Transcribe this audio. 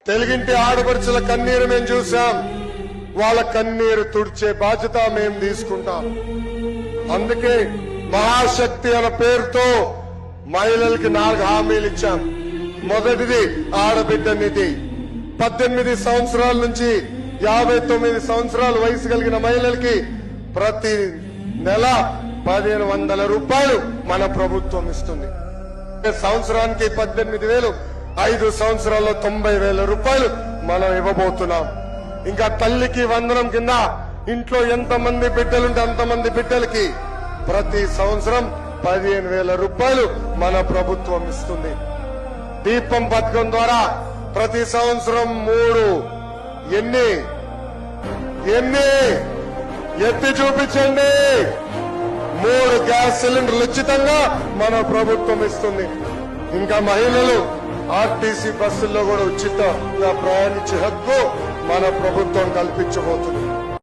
తెలుగింటి ఆడపడుచుల కన్నీరు మేము చూసాం. వాళ్ళ కన్నీరు తుడిచే బాధ్యత మేము తీసుకుంటాం. అందుకే మహాశక్తి అనే పేరుతో మహిళలకి 4 హామీలు ఇచ్చాం. మొదటిది ఆడబిడ్డ నిధి. 18 సంవత్సరాల నుంచి 59 సంవత్సరాల వయసు కలిగిన మహిళలకి ప్రతి నెల 1500 రూపాయలు మన ప్రభుత్వం ఇస్తుంది. సంవత్సరానికి 18,000, 5 సంవత్సరాల్లో 90,000 రూపాయలు మనం ఇవ్వబోతున్నాం. ఇంకా తల్లికి వందనం కింద ఇంట్లో ఎంతమంది బిడ్డలుంటే అంతమంది బిడ్డలకి ప్రతి సంవత్సరం 15,000 రూపాయలు మన ప్రభుత్వం ఇస్తుంది. దీపం పథకం ద్వారా ప్రతి సంవత్సరం 3 ఎన్ని ఎత్తి చూపించండి. 3 గ్యాస్ సిలిండర్లు ఉచితంగా మన ప్రభుత్వం ఇస్తుంది. ఇంకా మహిళలు ఆర్టీసీ బస్సుల్లో కూడా ఉచితంగా ప్రయాణించే హక్కు మన ప్రభుత్వం కల్పించబోతుంది.